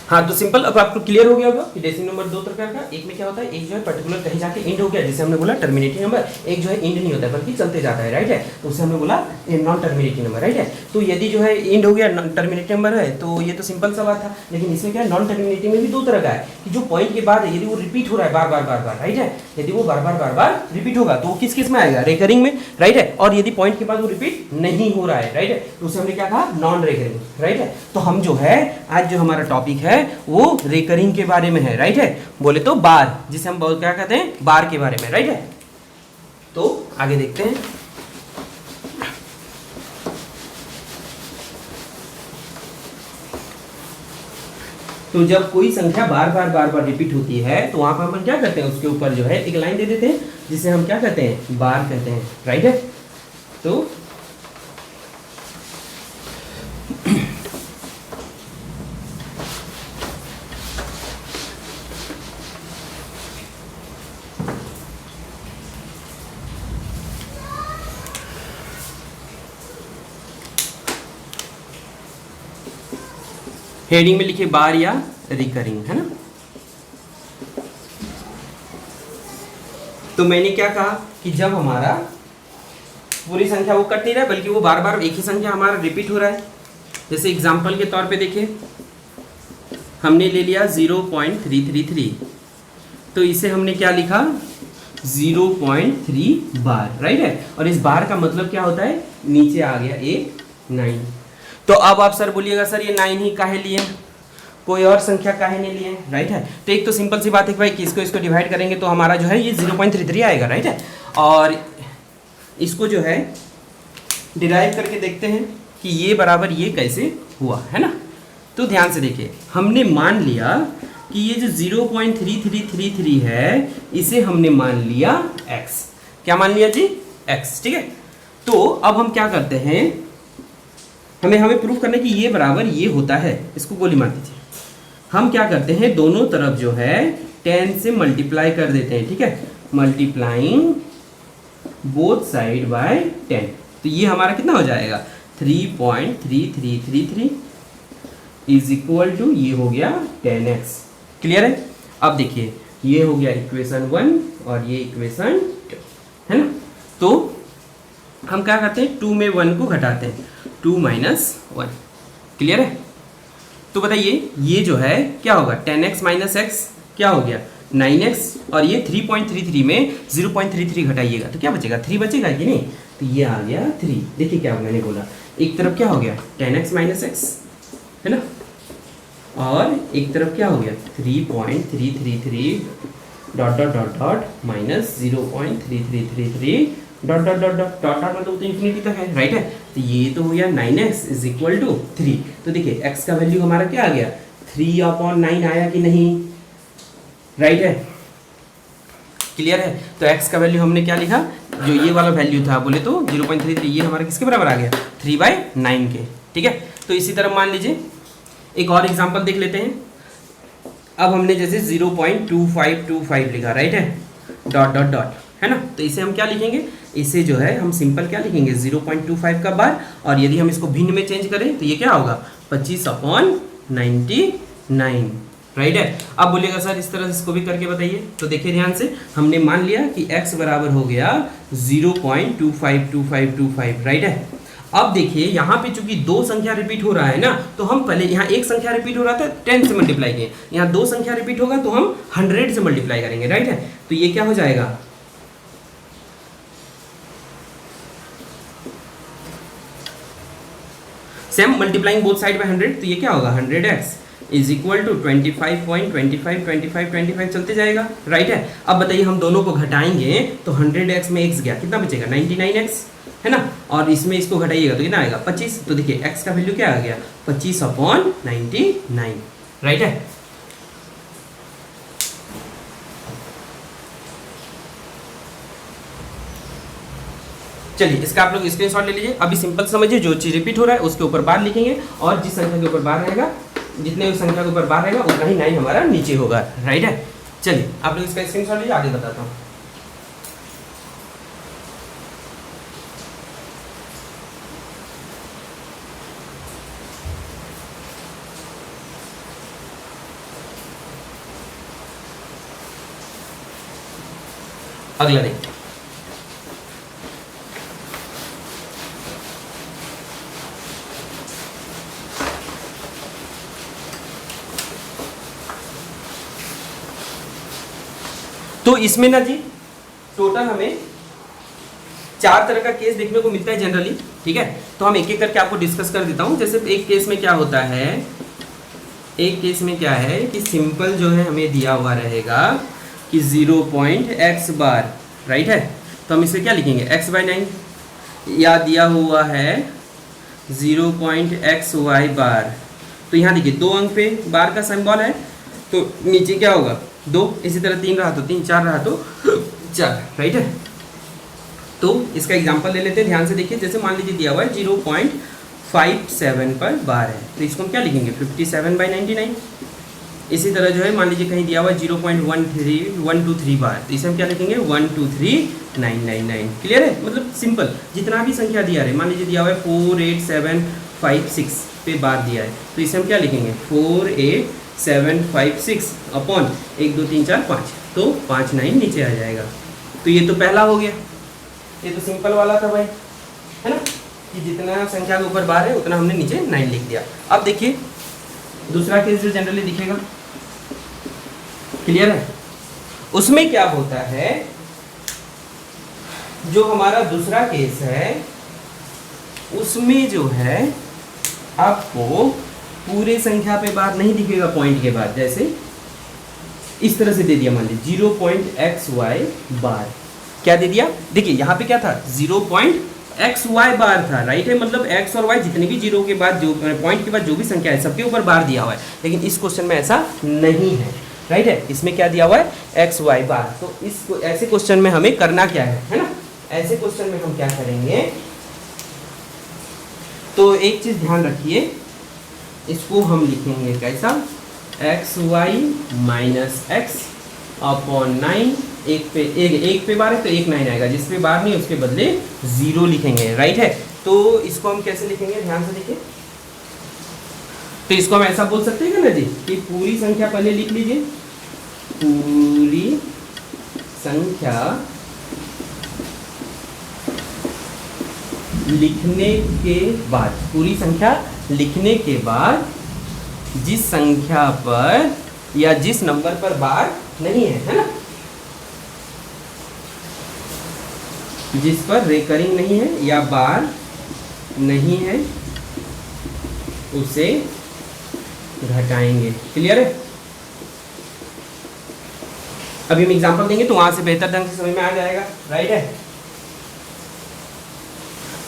हाँ तो सिंपल, अब आपको क्लियर हो गया होगा कि डेसिमल नंबर दो प्रकार का, एक में क्या होता है, एक जो है पर्टिकुलर कहीं जाके एंड हो गया, जैसे हमने बोला टर्मिनेटिंग नंबर, एक जो है एंड नहीं होता है बल्कि चलते जाता है, राइट है, तो उसे हमने बोला नॉन टर्मिनेटिंग नंबर, राइट है। तो यदि जो है एंड हो गया टर्मिनेटिंग नंबर है तो ये तो सिंपल सा बात था, लेकिन इसमें क्या है, नॉन टर्मिनेटिंग में भी दो तरह का है कि जो पॉइंट के बाद यदि वो रिपीट हो रहा है बार बार, राइट है, यदि वो बार बार रिपीट होगा तो वो किस किस में आएगा, रिकरिंग में, राइट है। और यदि पॉइंट के बाद वो रिपीट नहीं हो रहा है, राइट है, तो उसे हमने क्या कहा, नॉन रिकरिंग, राइट है। तो हम जो है आज जो हमारा टॉपिक है वो रिकरिंग के बारे में है, राइट है, बोले तो बार, जिसे हम बहुत क्या कहते हैं, बार के बारे में, राइट है। तो आगे देखते हैं। तो जब कोई संख्या बार बार रिपीट होती है तो वहां पर हम क्या करते हैं, उसके ऊपर जो है एक लाइन दे देते हैं जिसे हम क्या कहते हैं, बार कहते हैं, राइट है। तो हेडिंग में लिखिए बार या रिकरिंग, है ना। तो मैंने क्या कहा कि जब हमारा पूरी संख्या वो कट नहीं रहा है बल्कि वो बार बार एक ही संख्या हमारा रिपीट हो रहा है, जैसे एग्जांपल के तौर पे देखिए हमने ले लिया 0.333, तो इसे हमने क्या लिखा, 0.3 बार, राइट है। और इस बार का मतलब क्या होता है, नीचे आ गया एक 9। तो अब आप सर बोलिएगा सर ये 9 ही काहे लिए, कोई और संख्या काहे नहीं लिए, राइट है। तो एक तो सिंपल सी बात है कि भाई किसको इसको डिवाइड करेंगे तो हमारा जो है ये 0.33 आएगा, राइट है। और इसको जो है डिराइव करके देखते हैं कि ये बराबर ये कैसे हुआ, है ना। तो ध्यान से देखिए, हमने मान लिया कि ये जो 0.3333 है इसे हमने मान लिया x, क्या मान लिया जी, x, ठीक है। तो अब हम क्या करते हैं, हमें प्रूफ करना है कि ये बराबर ये होता है, इसको गोली मार दीजिए। हम क्या करते हैं, दोनों तरफ जो है 10 से मल्टीप्लाई कर देते हैं, ठीक है, मल्टीप्लाइंग बोथ साइड बाय 10। तो ये हमारा कितना हो जाएगा, 3.3333 इज इक्वल टू, ये हो गया 10x, क्लियर है। अब देखिए ये हो गया इक्वेशन 1 और ये इक्वेशन 2, है ना। तो हम क्या करते हैं, 2 में 1 को घटाते हैं, 2 माइनस 1, क्लियर है। तो बताइए ये जो है क्या होगा, 10x माइनस x क्या हो गया 9x, और ये 3.33 में 0.33 घटाइएगा तो क्या बचेगा, 3 बचेगा कि नहीं, तो ये आ गया 3। देखिए क्या मैंने बोला, एक तरफ क्या हो गया 10x माइनस x, है ना, और एक तरफ क्या हो गया 3.333 dot dot dot dot minus 0.3333 dot dot dot dot dot dot मतलब तो इन्फिनिटी तक है, राइट है। तो ये तो हो गया 9x इज इक्वल टू 3। तो देखिए x का वैल्यू हमारा क्या आ गया, 3/9 आया कि नहीं, राइट है, क्लियर है। तो x का वैल्यू हमने क्या लिखा, जो ये वाला वैल्यू था बोले तो 0.33, ये हमारा किसके बराबर आ गया, 3/9 के, ठीक है। तो इसी तरह मान लीजिए एक और एग्जांपल देख लेते हैं। अब हमने जैसे 0.2525 लिखा, राइट है, डॉट डॉट डॉट, है ना। तो इसे हम क्या लिखेंगे, इसे जो है हम सिंपल क्या लिखेंगे, 0.25 का बार, और यदि हम इसको भिन्न में चेंज करें तो ये क्या होगा 25/99, राइट है। अब बोलिएगा सर इस तरह से इसको भी करके बताइए। तो देखिए ध्यान से, हमने मान लिया कि x बराबर हो गया 0.252525, राइट है। अब देखिए यहाँ पे चूंकि दो संख्या रिपीट हो रहा है ना, तो हम पहले यहाँ एक संख्या रिपीट हो रहा था 10 से मल्टीप्लाई किए, यहाँ दो संख्या रिपीट होगा तो हम 100 से मल्टीप्लाई करेंगे, राइट है। तो ये क्या हो जाएगा, same multiplying both side by 100, तो ये क्या होगा 100x इज इक्वल टू 25.25 चलते जाएगा, राइट है। अब बताइए हम दोनों को घटाएंगे तो 100x में x गया, कितना बचेगा 99x, है ना, और इसमें इसको घटाइएगा तो कितना आएगा 25। तो देखिए x का वैल्यू क्या आ गया 25/99, राइट है। चलिए इसका आप लोग स्क्रीनशॉट ले लीजिए। अभी सिंपल समझिए, जो चीज रिपीट हो रहा है उसके ऊपर बार लिखेंगे, और जिस संख्या के ऊपर बार रहेगा, जितने संख्या के ऊपर बार रहेगा उतना ही 9 हमारा नीचे होगा, राइट है। चलिए आप लोग इसका स्क्रीनशॉट लीजिए, आगे बताता हूँ। अगला देखते हैं। तो इसमें ना जी टोटल हमें 4 तरह का केस देखने को मिलता है जनरली, ठीक है। तो हम एक एक करके आपको डिस्कस कर देता हूं। जैसे एक केस में क्या होता है, एक केस में क्या है कि सिंपल जो है हमें दिया हुआ रहेगा कि 0.x बार, राइट है। तो हम इसे क्या लिखेंगे, x/9, या दिया हुआ है 0.xy बार। तो यहाँ देखिए 2 अंक पे बार का सिंबल है, तो नीचे क्या होगा 2, इसी तरह 3 रहा तो 3, 4 रहा तो 4, राइट है। तो इसका एग्जांपल ले लेते हैं, ध्यान से देखिए। जैसे मान लीजिए दिया हुआ है 0.57 पर बार है, तो इसको हम क्या लिखेंगे 57/99। इसी तरह जो है मान लीजिए कहीं दिया हुआ है 0.123 बार, तो इसे हम क्या लिखेंगे 123,999। क्लियर है, मतलब सिंपल जितना भी संख्या दिया है, मान लीजिए दिया हुआ है 48756 पे बार दिया है, तो इसे हम क्या लिखेंगे 48756 अपॉन 1 2 3 4 5, तो 59 नीचे आ जाएगा। तो ये तो पहला हो गया, ये तो सिंपल वाला था भाई, है ना, कि जितना संख्या के ऊपर बार है उतना हमने नीचे 9 लिख दिया। अब देखिए दूसरा केस जो जनरली दिखेगा, क्लियर है। उसमें क्या होता है, जो हमारा दूसरा केस है उसमें जो है आपको पूरे संख्या पे बार नहीं दिखेगा पॉइंट के बाद, जैसे इस तरह से दे दिया, मान लीजिए 0.xy बार। क्या दे दिया, देखिए यहाँ पे क्या था 0.xy बार था, राइट है। मतलब x और y जितने भी जीरो के बाद जो पॉइंट के बाद जो भी संख्या है सबके ऊपर बार दिया हुआ है, लेकिन इस क्वेश्चन में ऐसा नहीं है, राइट है। इसमें क्या दिया हुआ है xy बार। तो इस ऐसे क्वेश्चन में हमें करना क्या है ना, ऐसे क्वेश्चन में हम क्या करेंगे, तो एक चीज ध्यान रखिए, इसको हम लिखेंगे कैसा, xy माइनस x अपॉन 9, एक पे बार है तो 1 9 आएगा, जिस पे बार नहीं उसके बदले 0 लिखेंगे, राइट है। तो इसको हम कैसे लिखेंगे, ध्यान से देखिए। तो इसको हम ऐसा बोल सकते हैं ना जी कि पूरी संख्या पहले लिख लीजिए, पूरी संख्या लिखने के बाद, पूरी संख्या लिखने के बाद जिस संख्या पर या जिस नंबर पर बार नहीं है ना, जिस पर रेकरिंग नहीं है या बार नहीं है, उसे घटाएंगे। क्लियर है। अभी हम एग्जांपल देंगे तो वहां से बेहतर ढंग से समझ में आ जाएगा, राइट है।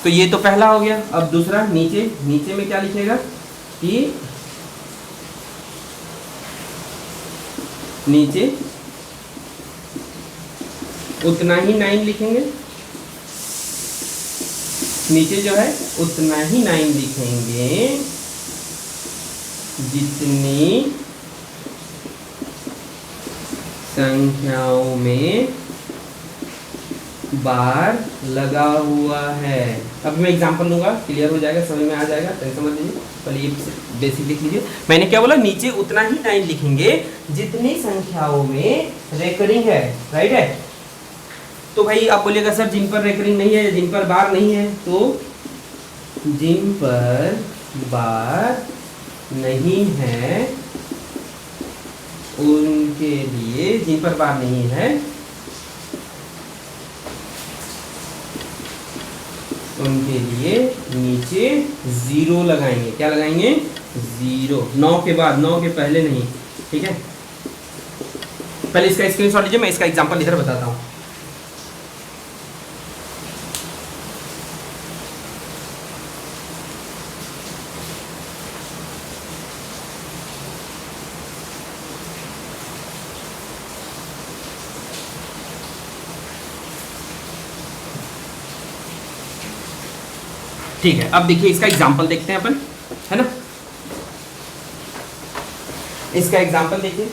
तो ये तो पहला हो गया। अब दूसरा, नीचे नीचे में क्या लिखेगा कि नीचे उतना ही 9 लिखेंगे, नीचे जो है उतना ही 9 लिखेंगे जितनी संख्याओं में बार लगा हुआ है। अब मैं एग्जांपल लूंगा, क्लियर हो जाएगा, समझ में आ जाएगा, टेंशन मत लीजिए। पहले ये बेसिक लिख लीजिए। मैंने क्या बोला, नीचे उतना ही 9 लिखेंगे जितनी संख्याओं में रेकरिंग है, राइट है। तो भाई आप बोलिएगा सर जिन पर रेकरिंग नहीं है, जिन पर बार नहीं है, तो जिन पर बार नहीं है उनके लिए, जिन पर बार नहीं है उनके लिए नीचे 0 लगाएंगे। क्या लगाएंगे 0, 9 के बाद, 9 के पहले नहीं, ठीक है। पहले इसका स्क्रीनशॉट लीजिए, मैं इसका एग्जांपल इधर बताता हूँ। ठीक है, अब देखिए इसका एग्जांपल देखते हैं अपन, है ना। इसका एग्जांपल देखिए,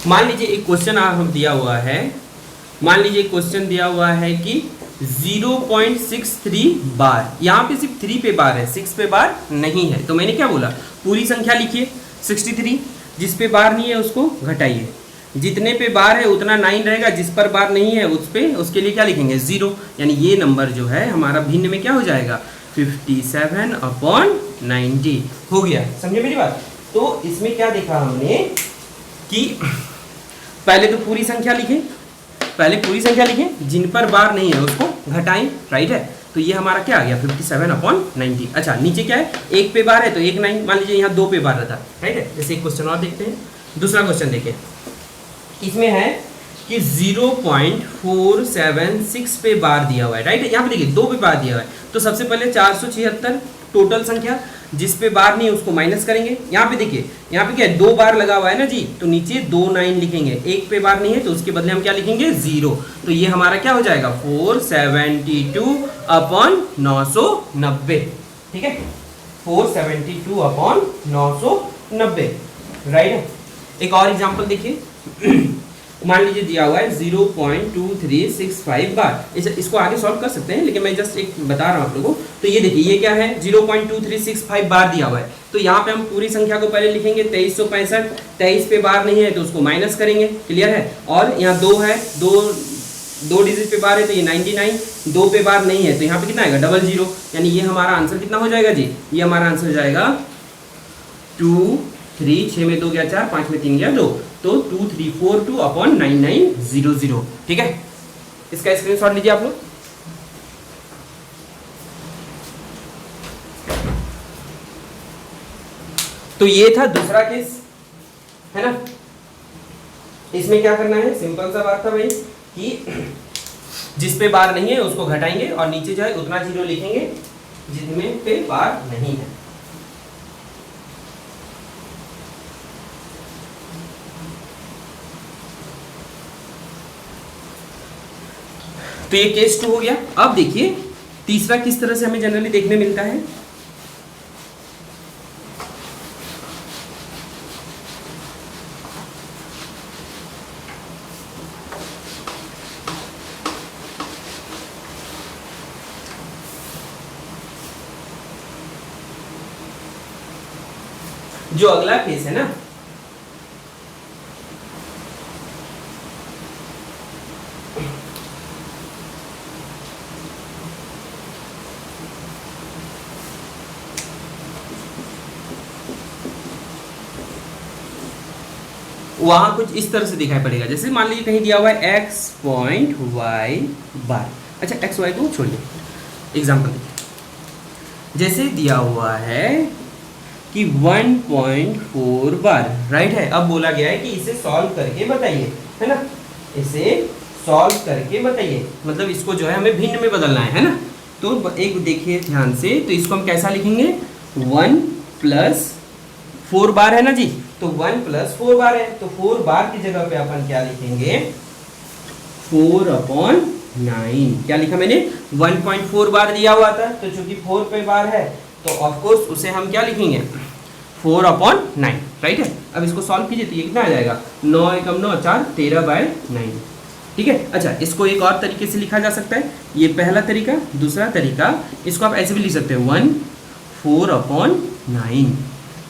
मान लीजिए एक क्वेश्चन हम दिया हुआ है मान लीजिए क्वेश्चन दिया हुआ है कि 0.63 बार, यहाँ पे सिर्फ 3 पे बार है, 6 पे बार नहीं है। तो मैंने क्या बोला, पूरी संख्या लिखिए 63, जिस पे बार नहीं है उसको घटाइए, जितने पे बार है उतना 9 रहेगा, जिस पर बार नहीं है उस पे उसके लिए क्या लिखेंगे 0, यानी ये नंबर जो है हमारा भिन्न में क्या हो जाएगा 57/90 हो गया। समझे मेरी बात। तो इसमें क्या देखा हमने कि पहले तो पूरी संख्या लिखें, पहले पूरी संख्या लिखें, जिन पर बार नहीं है उसको घटाएं, राइट है। तो ये हमारा क्या आ गया 57/90। अच्छा नीचे क्या है, एक पे बार है तो एक 9, मान लीजिए यहाँ 2 पे बार रहता, राइट है। जैसे एक क्वेश्चन और देखते हैं, दूसरा क्वेश्चन देखें, इसमें है कि 0.476 पे बार दिया हुआ है, राइट है। यहाँ पे देखिए 2 पे बार दिया हुआ है, तो सबसे पहले 476 टोटल संख्या, जिस पे बार नहीं है उसको माइनस करेंगे। यहाँ पे देखिए, यहाँ पे क्या है 2 बार लगा हुआ है ना जी, तो नीचे 2 9 लिखेंगे, एक पे बार नहीं है तो उसके बदले हम क्या लिखेंगे 0। तो ये हमारा क्या हो जाएगा 472/990, ठीक है, 472/990, राइट है। एक और एग्जांपल देखिए, मान लीजिए दिया हुआ है 0.2365 बार, इसको आगे सॉल्व कर सकते हैं लेकिन मैं जस्ट एक बता रहा हूँ आप लोगों को। तो ये देखिए ये क्या है 0.2365 बार दिया हुआ है, तो यहाँ पे हम पूरी संख्या को पहले लिखेंगे 2365, 23 पे बार नहीं है तो उसको माइनस करेंगे, क्लियर है। और यहाँ 2 है, दो डिजिट पे बार है तो ये 99, 2 पे बार नहीं है तो यहाँ पे कितना आएगा 00, यानी ये हमारा आंसर कितना हो जाएगा जी, ये हमारा आंसर हो जाएगा 2 3 6 में 2 गया 4, 5 में 3 गया 2, तो 2342/9900, ठीक है। इसका स्क्रीनशॉट लीजिए आप लोग। तो ये था दूसरा केस, है ना। इसमें क्या करना है, सिंपल सा बात था भाई कि जिस पे बार नहीं है उसको घटाएंगे और नीचे जो है उतना 0 लिखेंगे जिसमें पे बार नहीं है। तो ये केस 2 हो गया। अब देखिए तीसरा किस तरह से हमें जनरली देखने मिलता है। जो अगला केस है ना, वहां कुछ इस तरह से दिखाई पड़ेगा। जैसे मान लीजिए कहीं दिया हुआ है x.y बार, अच्छा xy को छोड़िए, एग्जाम्पल देखिए, जैसे दिया हुआ है कि 1.4 बार, राइट है। अब बोला गया है कि इसे सॉल्व करके बताइए, है ना, इसे सॉल्व करके बताइए, मतलब इसको जो है हमें भिन्न में बदलना है ना। तो एक देखिए ध्यान से, तो इसको हम कैसा लिखेंगे 1 + 4 बार है ना जी, तो 1 + 4 बार है, तो 4 बार की जगह पे अपन क्या लिखेंगे 4/9। क्या लिखा मैंने 1.4 बार दिया हुआ था, तो चूंकि 4 पे बार है तो ऑफ कोर्स उसे हम क्या लिखेंगे 4/9, राइट है। अब इसको सॉल्व कीजिए तो ये कितना आ जाएगा 9 × 9 = 4, 13/9, ठीक है। अच्छा इसको एक और तरीके से लिखा जा सकता है, ये पहला तरीका। दूसरा तरीका, इसको आप ऐसे भी लिख सकते हैं 1 4/9,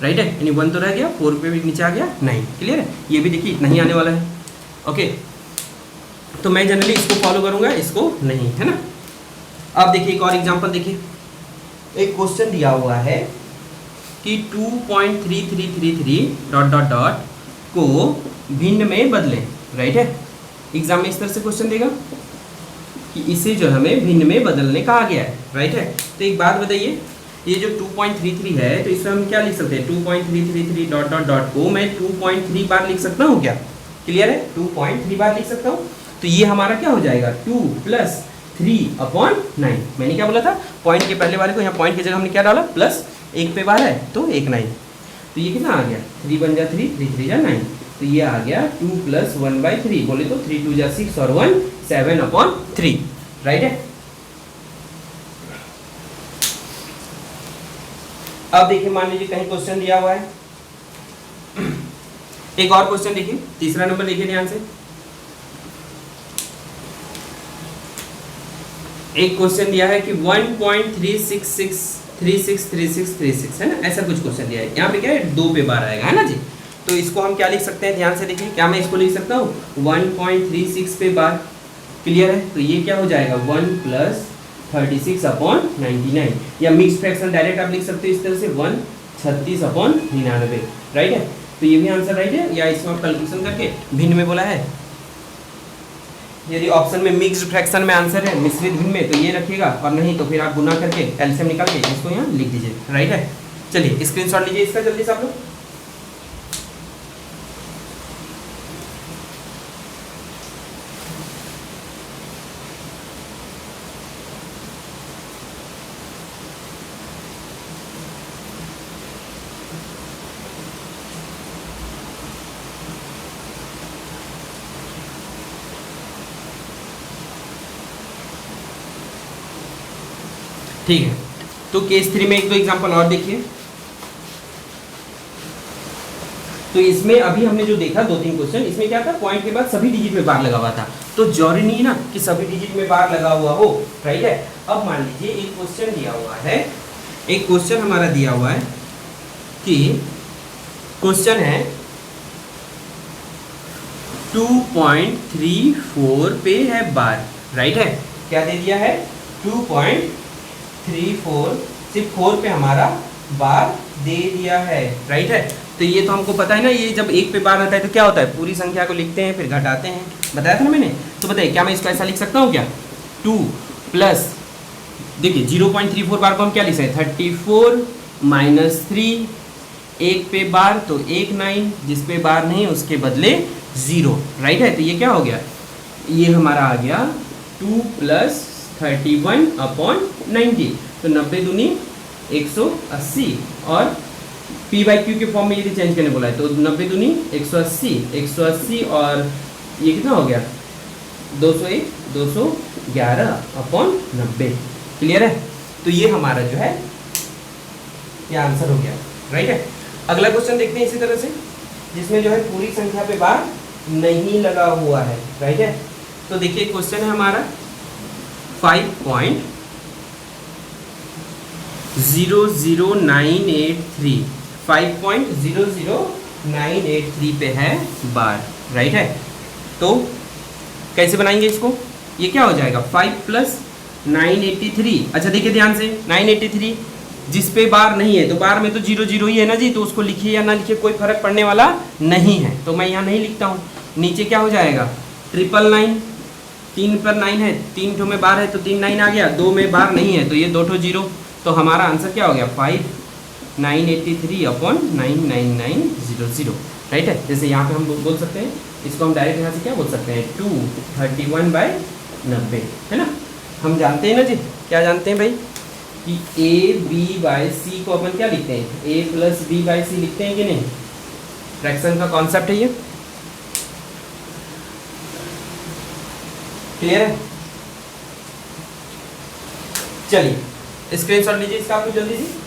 राइट है, यानी 1 तो रह गया, 4 पे भी नीचे आ गया 9, क्लियर है। ये भी देखिए इतना ही आने वाला है, ओके। तो मैं जनरली इसको फॉलो करूंगा, इसको नहीं, है ना। अब देखिए एक और एग्जांपल देखिए, एक क्वेश्चन दिया हुआ है कि 2.3333 ... को भिन्न में बदलें, राइट है। एग्जाम में इस तरह से क्वेश्चन देगा कि इसे जो हमें भिन्न में बदलने कहा गया है, राइट है। तो एक बात बताइए, ये जो 2.33 है तो इसमें हम क्या लिख सकते हैं 2.333 ... को मैं 2.3 बार लिख सकता हूँ क्या, क्लियर है, 2.3 बार लिख सकता हूँ। तो ये हमारा क्या हो जाएगा 2 + 3/9। मैंने क्या बोला था, पॉइंट के पहले वाले को यहाँ पॉइंट की जगह हमने क्या डाला प्लस, एक पे बार है तो 1 9, तो ये कितना आ गया 3 × 3 3 × 3 = 9, तो ये आ गया 2 + 1/3, बोले तो 3 × 2 = 6 और 1 7/3, राइट है। अब देखिए मान लीजिए कहीं क्वेश्चन दिया हुआ है, एक और क्वेश्चन देखिए, तीसरा नंबर देखिए ध्यान से। एक क्वेश्चन दिया है कि 1.366363636 है ना, ऐसा कुछ क्वेश्चन दिया है। यहाँ पे क्या है, 2 पे बार आएगा, है ना जी। तो इसको हम क्या लिख सकते हैं, ध्यान से देखिए, क्या मैं इसको लिख सकता हूँ 1.36 पे बार। क्लियर है, तो ये क्या हो जाएगा 1 + 36/99, या मिक्स फ्रैक्शन डायरेक्ट आप लिख सकते हो इस तरह से 1/36/99, राइट है। तो ये भी आंसर राइट है, या इसमें आप कैलकुलेशन करके भिन्न में बोला है। यदि ऑप्शन में मिक्स्ड फ्रैक्शन में आंसर है मिश्रित भिन्न में, तो ये रखिएगा, और नहीं तो फिर आप गुना करके एलसीएम निकाल के इसको यहाँ लिख दीजिए, राइट है। चलिए स्क्रीनशॉट लीजिए इसका जल्दी से आप लोग। ठीक है, तो केस 3 में 1-2 एग्जांपल और देखिए। तो इसमें अभी हमने जो देखा 2-3 क्वेश्चन, इसमें क्या था, पॉइंट के बाद सभी डिजिट में बार लगा हुआ था, तो जरूरी नहीं ना कि सभी डिजिट में बार लगा हुआ हो, राइट है। अब मान लीजिए एक क्वेश्चन दिया हुआ है, एक क्वेश्चन हमारा दिया हुआ है कि क्वेश्चन है 2.34 पे है बार, राइट है। क्या दे दिया है, 2.34, सिर्फ 4 पे हमारा बार दे दिया है, राइट है। तो ये तो हमको पता है ना, ये जब 1 पे बार रहता है तो क्या होता है, पूरी संख्या को लिखते हैं फिर घटाते हैं, बताया था ना मैंने। तो बताइए क्या मैं इसको ऐसा लिख सकता हूँ क्या, 2 प्लस, देखिए 0.34 बार को हम क्या लिख सकते हैं, 34 - 3, 1 पे बार तो 1 9, जिस पे बार नहीं उसके बदले 0, राइट है। तो ये क्या हो गया, ये हमारा आ गया 2 + 31/90, तो 90 दूनी 180, और p/q के फॉर्म में यदि चेंज करने बोला है तो 90 दूनी 180 और ये कितना हो गया 201 211/90। क्लियर है, तो ये हमारा जो है ये आंसर हो गया, राइट है। अगला क्वेश्चन देखते हैं इसी तरह से, जिसमें जो है पूरी संख्या पे बार नहीं लगा हुआ है, राइट है। तो देखिए क्वेश्चन है हमारा 5.00983 5.00983 पे है बार, राइट है। तो कैसे बनाएंगे इसको, ये क्या हो जाएगा 5 + 983। अच्छा देखिए ध्यान से, 983 जिस पे बार नहीं है, तो बार में तो 0 0 ही है ना जी, तो उसको लिखिए या ना लिखिए कोई फर्क पड़ने वाला नहीं है, तो मैं यहाँ नहीं लिखता हूँ। नीचे क्या हो जाएगा 999, 3 पर 9 है, 3 ठो में बार है तो 3 9 आ गया, 2 में बार नहीं है तो ये 2 ठो 0, तो हमारा आंसर क्या हो गया 5,983/99900, राइट है। जैसे यहाँ पे हम बोल सकते हैं, इसको हम डायरेक्ट यहाँ से क्या बोल सकते हैं 231/90, है ना। हम जानते हैं ना जी, क्या जानते हैं भाई कि a/b/c को अपन क्या लिखते हैं, a + b/c लिखते हैं कि नहीं, फ्रैक्शन का कॉन्सेप्ट है ये, क्लियर है। चलिए स्क्रीनशॉट लीजिए इसका आप जल्दी से।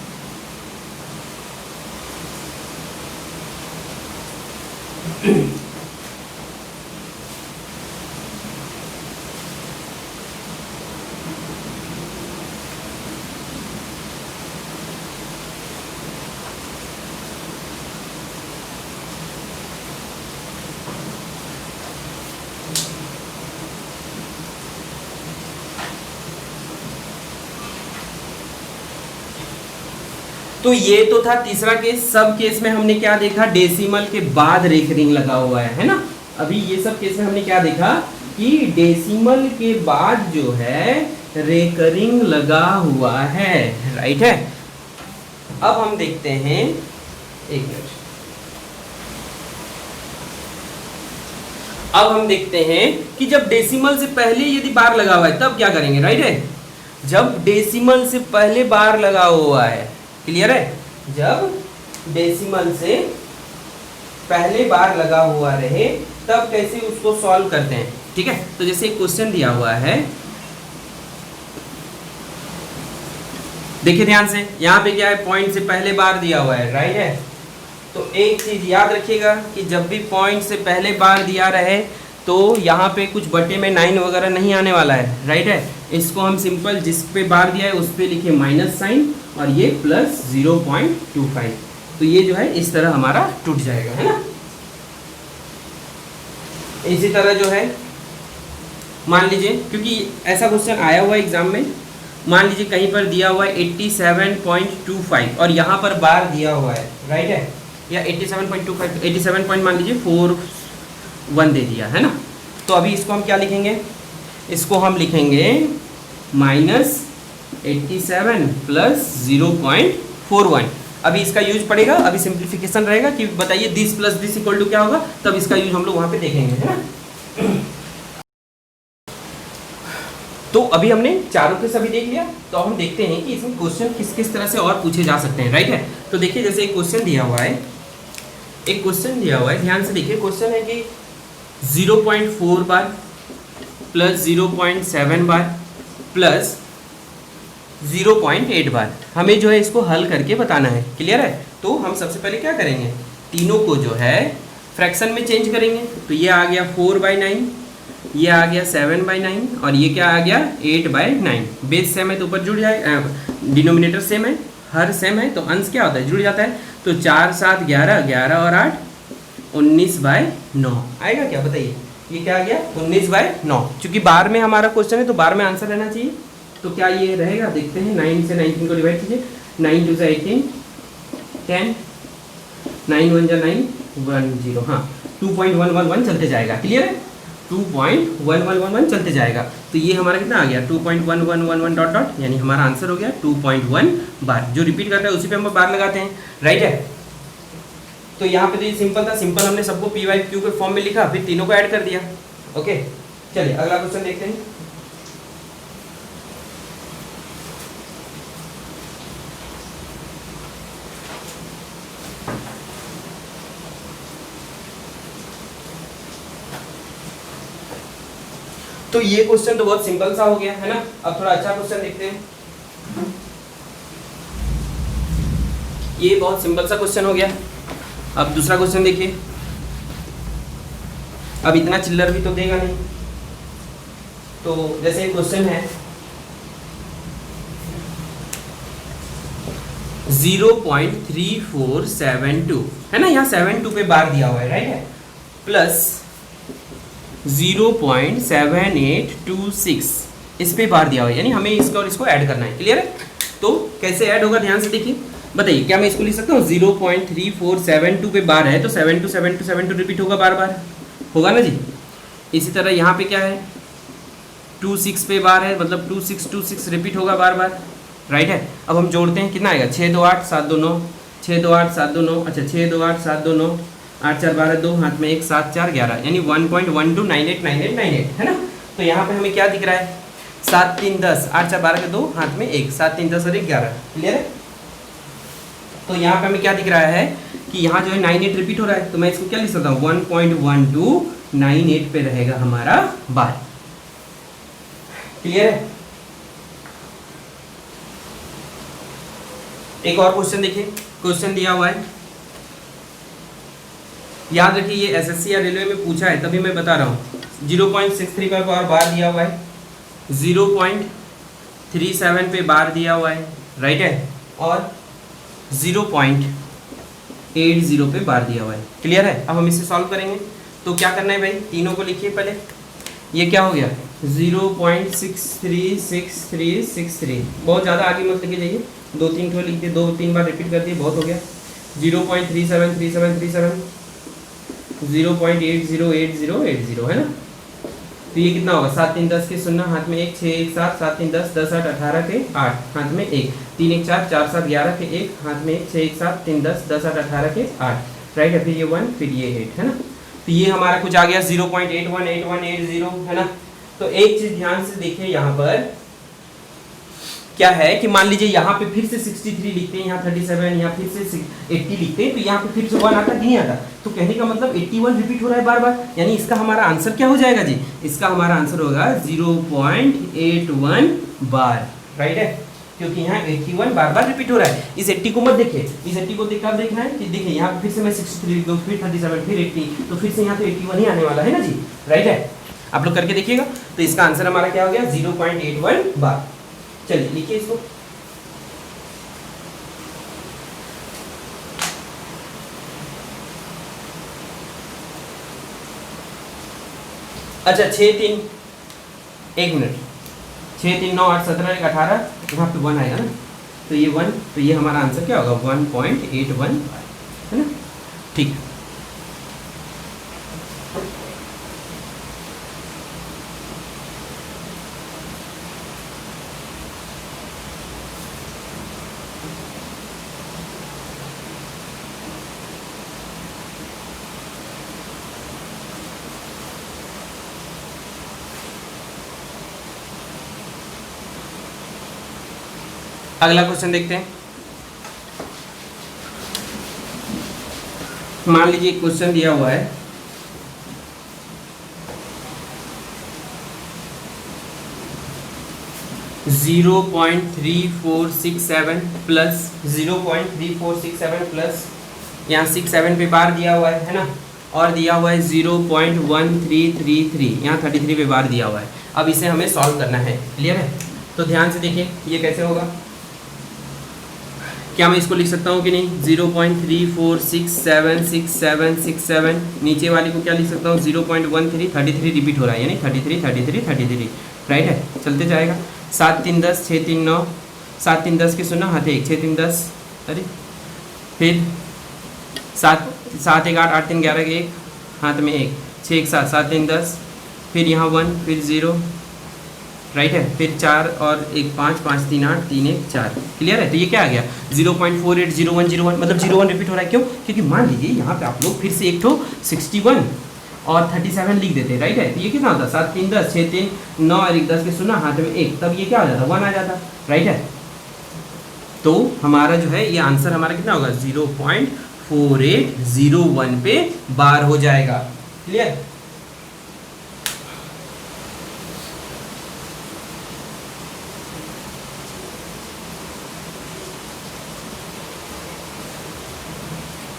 तो ये तो था तीसरा केस। सब केस में हमने क्या देखा, डेसिमल के बाद रेकरिंग लगा हुआ है ना। अभी ये सब केस में हमने क्या देखा कि डेसिमल के बाद जो है रेकरिंग लगा हुआ है, राइट है। अब हम देखते हैं, एक मिनट, अब हम देखते हैं कि जब डेसिमल से पहले यदि बार लगा हुआ है तब क्या करेंगे, राइट है। जब डेसिमल से पहले बार लगा हुआ है, क्लियर है, जब डेसिमल से पहले बार लगा हुआ रहे तब कैसे उसको सॉल्व करते हैं, ठीक है। तो जैसे एक क्वेश्चन दिया हुआ है, देखिए ध्यान से, यहाँ पे क्या है, पॉइंट से पहले बार दिया हुआ है, राइट है। तो एक चीज याद रखिएगा कि जब भी पॉइंट से पहले बार दिया रहे तो यहाँ पे कुछ बटे में 9 वगैरह नहीं आने वाला है, राइट है। इसको हम सिंपल जिस पे बार दिया है उस पे लिखे माइनस साइन और ये प्लस 0.25, तो ये जो है इस तरह हमारा टूट जाएगा, है ना। इसी तरह जो है मान लीजिए, क्योंकि ऐसा क्वेश्चन आया हुआ है एग्जाम में, मान लीजिए कहीं पर दिया हुआ है 87.25 और यहाँ पर बार दिया हुआ है, राइट है, या 87.25 87 पॉइंट मान लीजिए 41 दे दिया है ना। तो अभी इसको हम क्या लिखेंगे, इसको हम लिखेंगे माइनस 87 प्लस 0.41। अभी इसका यूज पड़ेगा, अभी सिंप्लीफिकेशन रहेगा कि बताइए this plus this equal to क्या होगा, तब इसका यूज हम लोग वहाँ पे देखेंगे, है ना। तो अभी हमने चारों के सभी देख लिया, तो हम देखते हैं कि इसमें क्वेश्चन किस किस तरह से और पूछे जा सकते हैं, राइट है। तो देखिए जैसे एक क्वेश्चन दिया हुआ है, एक क्वेश्चन दिया हुआ है, ध्यान से देखिए। क्वेश्चन है कि 0.4 बार प्लस 0.7 बार प्लस 0.8 बार, हमें जो है इसको हल करके बताना है, क्लियर है। तो हम सबसे पहले क्या करेंगे, तीनों को जो है फ्रैक्शन में चेंज करेंगे। तो ये आ गया 4/9, ये आ गया 7/9 और ये क्या आ गया 8/9। बेस सेम है तो ऊपर जुड़ जाए, डिनोमिनेटर सेम है, हर सेम है तो अंश क्या होता है, जुड़ जाता है। तो 4 7 11, 11 और 8 19/9 आएगा क्या, बताइए ये क्या आ गया 19/9। चूंकि बार में हमारा क्वेश्चन है तो बार में आंसर रहना चाहिए, तो क्या ये रहेगा, देखते हैं। 9 से 19 को डिवाइड कीजिए, 9 2 से 18 10, 9 1 जा 9 1 0, हाँ 2.111 चलते जाएगा, क्लियर है, 2.1111 चलते जाएगा। तो ये हमारा कितना आ गया 2.1111 डॉट डॉट, यानी हमारा आंसर हो गया 2.1 बार। जो रिपीट करता है उसी पे हम बार लगाते हैं, राइट है। तो यहाँ पे तो ये सिंपल था, सिंपल हमने सबको पी वाई क्यू के फॉर्म में लिखा, फिर तीनों को ऐड कर दिया। ओके चलिए अगला क्वेश्चन देखते हैं। तो ये क्वेश्चन तो बहुत सिंपल सा हो गया है ना। अब थोड़ा अच्छा क्वेश्चन देखते हैं। ये बहुत सिंपल सा क्वेश्चन हो गया। अब दूसरा क्वेश्चन देखिए। अब इतना चिल्लर भी तो देगा नहीं। तो जैसे क्वेश्चन है 0.3472 है ना, यहाँ 72 पे बार दिया हुआ है, राइट है, प्लस 0.7826 इस पे बार दिया हुआ है, यानी हमें इसको और इसको ऐड करना है, क्लियर है। तो कैसे ऐड होगा ध्यान से देखिए, बताइए क्या मैं इसको लिख सकता हूँ 0.3472 पे बार है तो 72 72 72 रिपीट होगा बार बार, होगा ना जी। इसी तरह यहाँ पे क्या है 26 पे बार है, मतलब 2626 रिपीट होगा बार बार, राइट है। अब हम जोड़ते हैं, कितना आएगा 6 2 8 7 2 9, 6 2 8 7 2 9, अच्छा 6 2 8 7 2 9, 8 4 12 2, हाथ में 1 7 4 11, यानी 1.12989898 है ना। तो यहाँ पे हमें क्या दिख रहा है 7 3 10, 8 4 12 के 2, हाथ में 1, 7 3 10 और 1 11, क्लियर है। तो यहाँ पे हमें क्या दिख रहा है कि यहाँ जो है 98 रिपीट हो रहा है, तो मैं इसको क्या लिख सकता हूँ 1.1298 पे रहेगा हमारा बार, क्लियर है। एक और क्वेश्चन देखिए, क्वेश्चन दिया हुआ है, याद रखिए ये एसएससी या रेलवे में पूछा है तभी मैं बता रहा हूँ। 0.63 पे बार दिया हुआ है, 0.37 पे बार दिया हुआ है, राइट है, और 0.80 पे बार दिया हुआ है, क्लियर है। अब हम इसे सॉल्व करेंगे तो क्या करना है भाई, तीनों को लिखिए पहले। ये क्या हो गया 0.636363, बहुत ज़्यादा आगे मत लेके जाइए, 2-3 ठो लिख दिए, 2-3 बार रिपीट कर दिए, बहुत हो गया। 0.373737, 0.808080 है ना। तो ये कितना होगा 7 3 10 के 0, हाथ में 1, 6 1 7, 7 3 10, 10 8 18 के 8, हाथ में 1, 3 1 4, 4 7 11 के 1, हाथ में 1, 6 1 7, 3 10, 10 8 18 के 8, राइट है। फिर ये 1, फिर ये 8 है ना। तो ये हमारा कुछ आ गया 0.818180 है ना। तो एक चीज ध्यान से देखिए, यहाँ पर क्या है कि मान लीजिए यहाँ पे फिर से 63 लिखते हैं, यहाँ 37, यहाँ फिर से 80 लिखते हैं, तो यहाँ पे फिर से 1 आता कि नहीं आता। तो कहने का मतलब 81 रिपीट हो रहा है बार बार, यानी इसका हमारा आंसर क्या हो जाएगा जी, इसका हमारा आंसर होगा 0.81 बार, राइट है। क्योंकि यहाँ 81 बार बार रिपीट हो रहा है। इस 80 को मत देखिए, इस 80 को देख कर देखना है कि देखिए यहाँ फिर से मैं 63 लिख दूँ, फिर 37, फिर 80, तो फिर से यहाँ तो 81 ही आने वाला है ना जी, राइट है। आप लोग करके देखिएगा। तो इसका आंसर हमारा क्या हो गया 0.81 बार। चलिए लिखिए इसको। अच्छा 6 3 1 मिनट 6 3 9 8 17 1 18, यहाँ पे 1 आएगा ना, तो ये 1, तो ये हमारा आंसर क्या होगा 1.81 है ना। ठीक, अगला क्वेश्चन देखते हैं। मान लीजिए क्वेश्चन दिया हुआ है 0.3467 प्लस 0.3467 प्लस यहाँ 67 पे बार दिया हुआ है ना, और दिया हुआ है 0.1333, यहाँ 33 पे बार दिया हुआ है। अब इसे हमें सॉल्व करना है, क्लियर है। तो ध्यान से देखिए ये कैसे होगा। क्या मैं इसको लिख सकता हूँ कि नहीं, 0.34676767, नीचे वाली को क्या लिख सकता हूँ 0.13, 33 रिपीट हो रहा है यानी 33 33 33, राइट है। चलते जाएगा 7 3 10 6 3 9, 7 3 10 की सुना हाथ 1, 6 3 10, अरे फिर 7 7 1 8 8 3 11 1 हाथ में 1, 6 1 7 7 3 10, फिर यहाँ 1, फिर 0, राइट है, फिर 4 और 1 5 5 3 8 3 1 4, क्लियर है। तो ये क्या आ गया 0.480101, मतलब 01 रिपीट हो रहा है। क्यों? क्योंकि मान लीजिए यहाँ पे आप लोग फिर से एक ठो 61 और 37 लिख देते, राइट है। तो ये कितना होता 7 3 10 6 3 9 और 1 10 के सुना हाथ में 1, तब ये क्या हो जाता 1 आ जाता, राइट है। तो हमारा जो है ये आंसर हमारा कितना होगा 0.4801 पे बार हो जाएगा, क्लियर।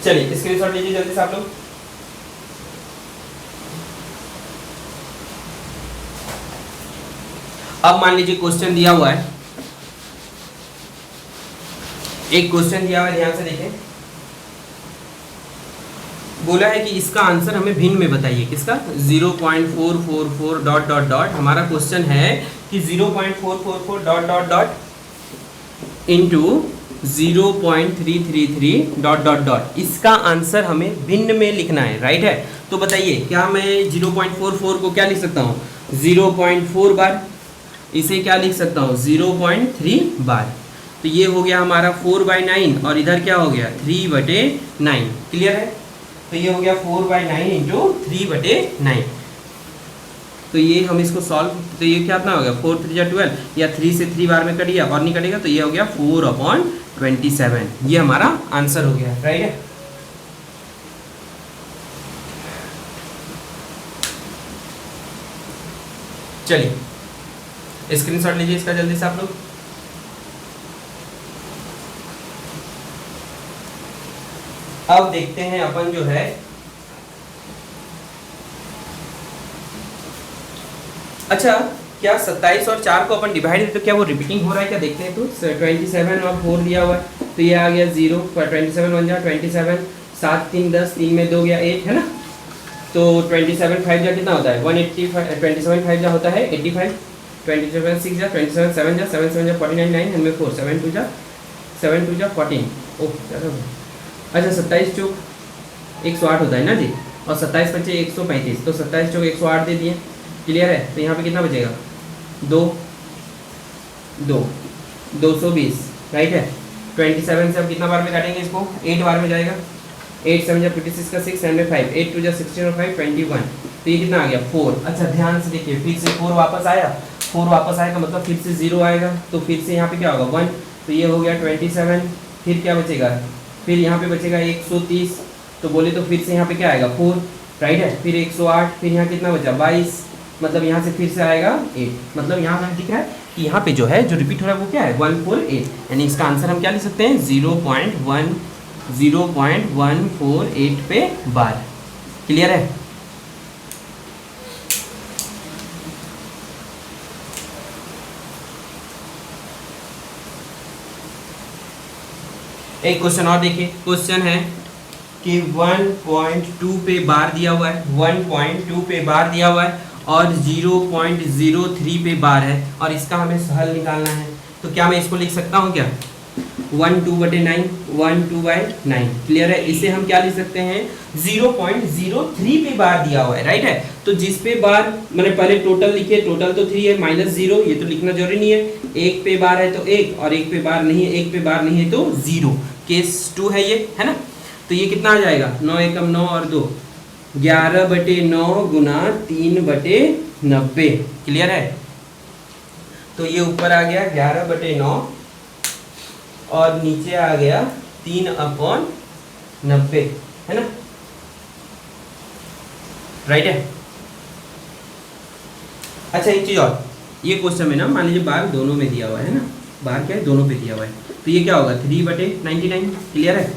चलिए स्क्रीनशॉट लीजिए जल्दी से आप लोग। अब मान लीजिए क्वेश्चन दिया हुआ है, एक क्वेश्चन दिया हुआ है, ध्यान से देखें। बोला है कि इसका आंसर हमें भिन्न में बताइए, किसका 0.444 डॉट डॉट डॉट। हमारा क्वेश्चन है कि 0.444 dot dot dot into 0.333 dot dot dot, इसका आंसर हमें भिन्न में लिखना है, राइट है। तो बताइए क्या मैं 0.44 को क्या लिख सकता हूँ 0.4 बार, इसे क्या लिख सकता हूँ 0.3 बार। तो ये हो गया हमारा 4/9 और इधर क्या हो गया 3/9, क्लियर है। तो ये हो गया 4/9 इंटू 3/9। तो ये हम इसको सॉल्व, तो ये क्या हो गया 4 3 12, या 3 से 3 बार में कट गया और नहीं कटेगा, तो ये हो गया 4/27। ये हमारा आंसर हो गया, राइट है। चलिए स्क्रीनशॉट लीजिए इसका जल्दी से आप लोग। अब देखते हैं अपन जो है, अच्छा क्या 27 और 4 को अपन डिवाइड, तो क्या वो रिपीटिंग हो रहा है क्या देखते हैं। तो 27 और 4 दिया हुआ है, तो ये आ गया 0, 27 1 जा 27, 7 3 10, 3 में 2 गया 8 है ना। तो 27 5 जा कितना होता है 185, 27 5 जा होता है 85, 27 6 जा 27 7 जा 7 7 जा 49, 9 इनमें 4 7 2 जा 14, ओह ज़्यादा। अच्छा 27 चौक 108 होता है ना जी, और 27 बचे 135, तो 27 चौक 108 दे दिए, क्लियर है। तो यहाँ पे कितना बचेगा 2 2 220, राइट है। 27 से अब कितना बार में काटेंगे इसको, 8 बार में जाएगा, 8 7 जा 56 का 6 7 में 5, 8 2 जा 16 और 5 21, तो ये कितना आ गया 4। अच्छा ध्यान से देखिए, फिर से 4 वापस आया, 4 वापस आएगा मतलब फिर से 0 आएगा, तो फिर से यहाँ पे क्या होगा 1, तो ये हो गया 27, फिर क्या बचेगा, फिर यहाँ पे बचेगा 130, तो बोले तो फिर से यहाँ पे क्या आएगा 4, राइट है। फिर 108, फिर यहाँ कितना बचा 22, मतलब यहाँ से फिर से आएगा 8, मतलब यहाँ हमें दिख रहा है कि यहाँ पे जो है जो रिपीट हो रहा है वो क्या है 148, यानी इसका आंसर हम क्या लिख सकते हैं 0.148 पे बार। क्लियर है? एक क्वेश्चन और देखिए, क्वेश्चन है कि 1.2 पे बार दिया हुआ है, 1.2 पे बार दिया हुआ है और 0.03 पे बार है और इसका हमें हल निकालना है। तो क्या मैं इसको लिख सकता हूँ क्या 1/2/9, 1/2/9। क्लियर है? इसे हम क्या लिख सकते हैं 0.03 पे बार दिया हुआ है, राइट है। तो जिस पे बार मैंने पहले टोटल लिखे, टोटल तो 3 है, -0 ये तो लिखना जरूरी नहीं है। एक पे बार है तो 1 और एक पे बार नहीं है, एक पे बार नहीं है तो 0। केस 2 है ये, है ना। तो ये कितना आ जाएगा 9 एकम 9 और 2 11/9 गुना 3/90। क्लियर है? तो ये ऊपर आ गया 11/9 और नीचे आ गया 3/90, है ना, राइट है। अच्छा एक चीज और, ये क्वेश्चन में ना मान लीजिए बार दोनों में दिया हुआ है ना, बार क्या है दोनों पे दिया हुआ है, तो ये क्या होगा 3/99। क्लियर है?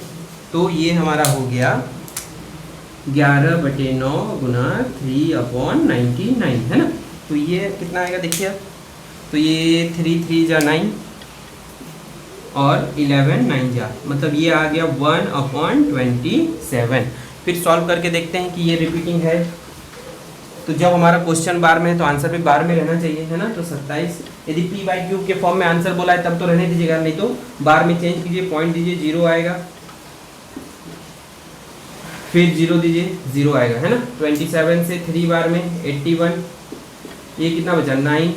तो ये हमारा हो गया 11/9 गुना 3/99, है ना। तो ये कितना आएगा देखिए आप, तो ये 3 3 जा 9 और 11 9 जा, मतलब ये आ गया 1/27। फिर सॉल्व करके देखते हैं कि ये रिपीटिंग है। तो जब हमारा क्वेश्चन बार में है तो आंसर भी बार में रहना चाहिए, है ना। तो 27, यदि p/q के फॉर्म में आंसर बोला है तब तो रहने दीजिएगा, नहीं तो बार में चेंज कीजिए, पॉइंट दीजिए 0 आएगा, फिर 0 दीजिए 0 आएगा, है ना। 27 से 3 बार में 81, ये कितना बचा 9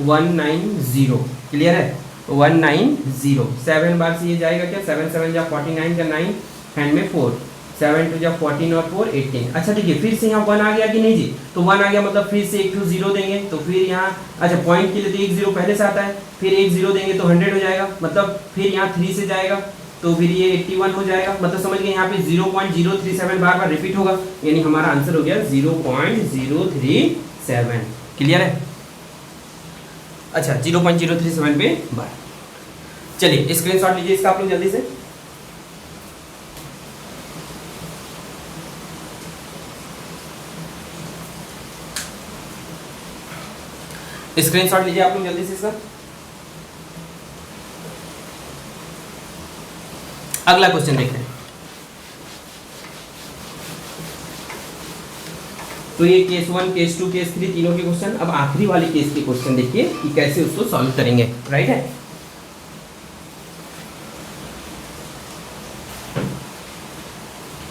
190। क्लियर है? 190। 7 बार से ये जाएगा क्या 7 7 जा 49 का 9 हैंड में 4, 7 2 जा 14 और 4 18। अच्छा देखिए फिर से यहाँ 1 आ गया कि नहीं जी, तो 1 आ गया मतलब फिर से एक 0 देंगे, तो फिर यहाँ अच्छा पॉइंट के लिए तो एक 0 पहले से आता है, फिर एक 0 देंगे तो 100 हो जाएगा, मतलब फिर यहाँ 3 से जाएगा तो फिर ये 81 हो जाएगा, मतलब समझ गए यहाँ पे 0.037 बार बार रिपीट होगा, यानी हमारा आंसर हो गया 0.037। क्लियर है? अच्छा 0.037 पे बार। चलिए स्क्रीनशॉट लीजिए इसका आप लोग जल्दी से। स्क्रीनशॉट लीजिए आप लोग जल्दी से इसका। अगला क्वेश्चन देखते हैं। तो ये केस 1 केस 2 केस 3 तीनों के क्वेश्चन। अब आखिरी वाले केस के क्वेश्चन देखिए कि कैसे उसको सॉल्व करेंगे, राइट है।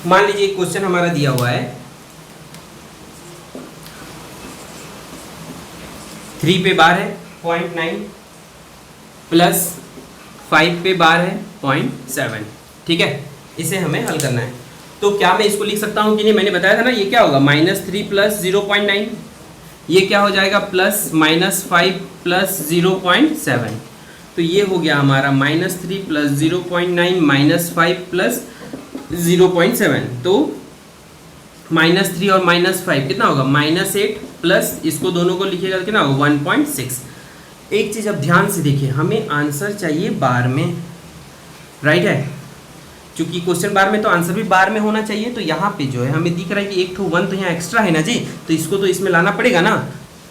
मान लीजिए क्वेश्चन हमारा दिया हुआ है 3 पे बार है 0.9 प्लस 5 पे बार है 0.7। ठीक है, इसे हमें हल करना है। तो क्या मैं इसको लिख सकता हूँ कि नहीं, मैंने बताया था ना ये क्या होगा -3 प्लस 0.9, ये क्या हो जाएगा प्लस -5 प्लस 0.7। तो ये हो गया हमारा -3 प्लस 0.9 -5 प्लस 0.7। तो -3 और -5 कितना होगा -8 प्लस इसको दोनों को लिखिएगा कितना होगा 1.6। एक चीज़ अब ध्यान से देखिए, हमें आंसर चाहिए बार में, राइट है। क्योंकि क्वेश्चन बार में तो आंसर भी बार में होना चाहिए। तो यहाँ पे जो है हमें दिख रहा है कि एक ठो 1 तो यहाँ एक्स्ट्रा है ना जी, तो इसको तो इसमें लाना पड़ेगा ना,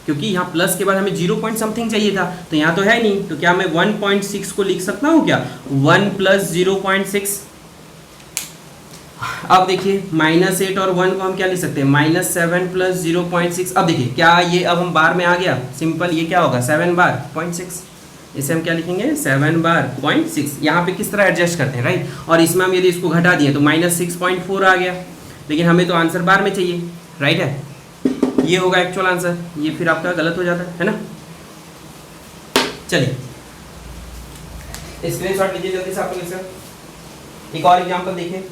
क्योंकि यहाँ प्लस के बाद हमें 0 पॉइंट समथिंग चाहिए था, तो यहाँ तो है नहीं। तो क्या मैं 1.6 को लिख सकता हूँ क्या 1 प्लस 0.6। अब देखिए -8 और 1 को हम क्या लिख सकते हैं -7 प्लस 0.6। अब देखिए क्या ये अब हम बार में आ गया, सिंपल ये क्या होगा 7 बार 0.6, इसे हम क्या लिखेंगे 7 बार 0.6। यहाँ पे किस तरह एडजस्ट करते हैं, राइट। और इसमें हम यदि इसको घटा दिए तो -6.4 आ गया, लेकिन हमें तो आंसर बार में चाहिए, राइट है। ये होगा एक्चुअल आंसर, ये फिर आपका गलत हो जाता है ना। चलिए स्क्रीनशॉट लीजिए जल्दी से आप लोग इसका। एक और एग्जाम्पल देखिए।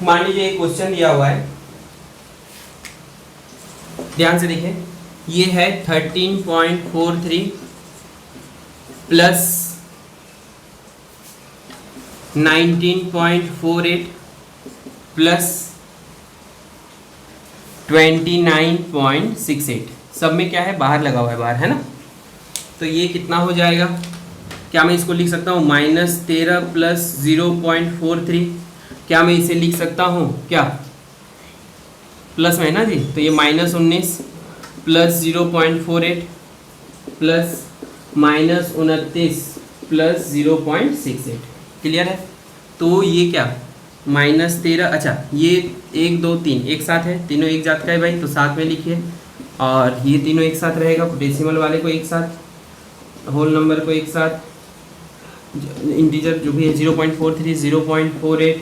मान लीजिए एक क्वेश्चन दिया हुआ है ध्यान से देखें, ये है 13.43 प्लस 19.48 प्लस 29.68, सब में क्या है, बाहर लगा हुआ है, बाहर है ना। तो ये कितना हो जाएगा, क्या मैं इसको लिख सकता हूँ -13 प्लस 0.43, क्या मैं इसे लिख सकता हूँ, क्या प्लस में है ना जी, तो ये -19 प्लस 0.48 प्लस -29 प्लस 0.68, क्लियर है। तो ये क्या -13, अच्छा ये 1 2 3 एक साथ है, तीनों एक जात का है भाई, तो साथ में लिखिए, और ये तीनों एक साथ रहेगा, डेसिमल वाले को एक साथ, होल नंबर को एक साथ, इंटीजर जो भी है 0.43 0.48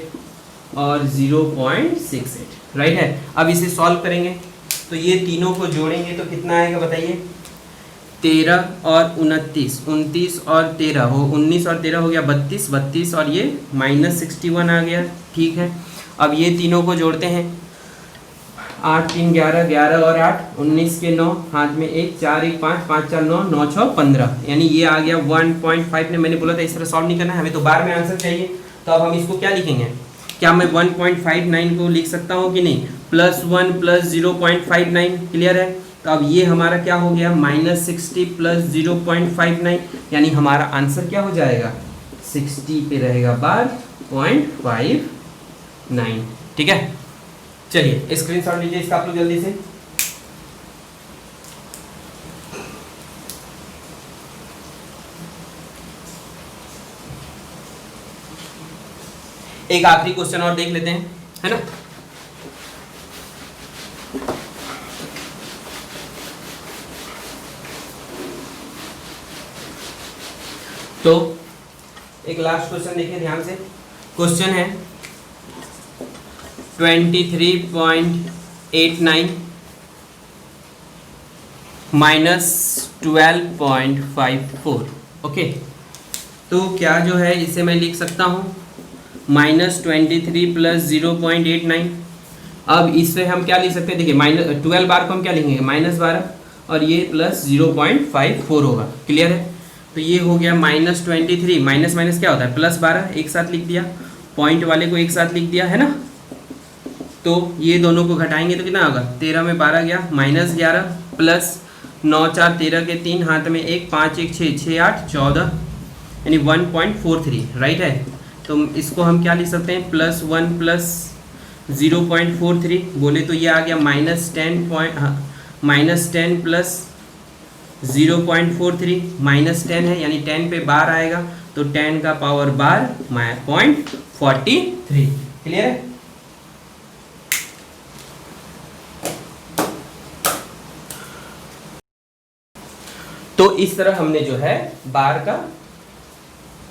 और 0.68, राइट है। अब इसे सॉल्व करेंगे तो ये तीनों को जोड़ेंगे तो कितना आएगा बताइए, 13 और 29, 29 और 13 हो, 19 और 13 हो गया 32, 32 और ये -61 आ गया, ठीक है। अब ये तीनों को जोड़ते हैं, 8 3 11, 11 और 8 19 के 9, हाथ में 1 4 1 5 5 4 9 9 6 15, यानी ये आ गया 1.5 ने, मैंने बोला था इस तरह सॉल्व नहीं करना है, हमें तो बार में आंसर चाहिए। तो अब हम इसको क्या लिखेंगे, क्या मैं 1.59 को लिख सकता हूँ कि नहीं, +1 प्लस 0.59, क्लियर है। तो अब ये हमारा क्या हो गया, -60 प्लस 0.59, यानी हमारा आंसर क्या हो जाएगा, 60 पे रहेगा बार 0.59, ठीक है। चलिए स्क्रीनशॉट लीजिए इसका आप लोग जल्दी से। एक आखिरी क्वेश्चन और देख लेते हैं, है ना। तो एक लास्ट क्वेश्चन देखिए ध्यान से, क्वेश्चन है 23.89 -12.54, ओके। तो क्या जो है इसे मैं लिख सकता हूँ -23 प्लस 0.89। अब इससे हम क्या लिख सकते हैं, देखिए -12 बार को हम क्या लिखेंगे, -12 और ये प्लस 0.54 होगा, क्लियर है। तो ये हो गया -23, माइनस माइनस क्या होता है +12, एक साथ लिख दिया, पॉइंट वाले को एक साथ लिख दिया, है ना। तो ये दोनों को घटाएंगे तो कितना होगा, 13 में 12 गया, -11 प्लस 9 4 13 के 3, हाथ में 1 5 1 6 6 8 14, यानी 1.43, राइट है। तो इसको हम क्या लिख सकते हैं, +1 प्लस 0.43 बोले तो ये आ गया -10 प्लस 0.43, -10 है यानी 10 पे बार आएगा, तो 10 का पावर बार 0.43, क्लियर है। तो इस तरह हमने जो है बार का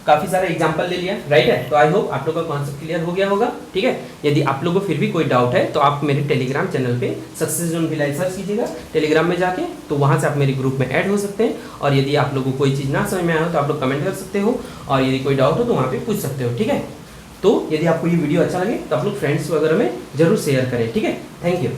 काफ़ी सारा एग्जाम्पल ले लिया, राइट है। तो आई होप आप लोगों का कॉन्सेप्ट क्लियर हो गया होगा, ठीक है। यदि आप लोगों को फिर भी कोई डाउट है तो आप मेरे टेलीग्राम चैनल पे सक्सेस जोन भिलाई सर्च कीजिएगा टेलीग्राम में जाके, तो वहाँ से आप मेरे ग्रुप में ऐड हो सकते हैं। और यदि आप लोगों को कोई चीज़ ना समझ में आया हो तो आप लोग कमेंट कर सकते हो, और यदि कोई डाउट हो तो वहाँ पर पूछ सकते हो, ठीक है। तो यदि आपको ये वीडियो अच्छा लगे तो आप लोग फ्रेंड्स वगैरह में जरूर शेयर करें, ठीक है। Thank you.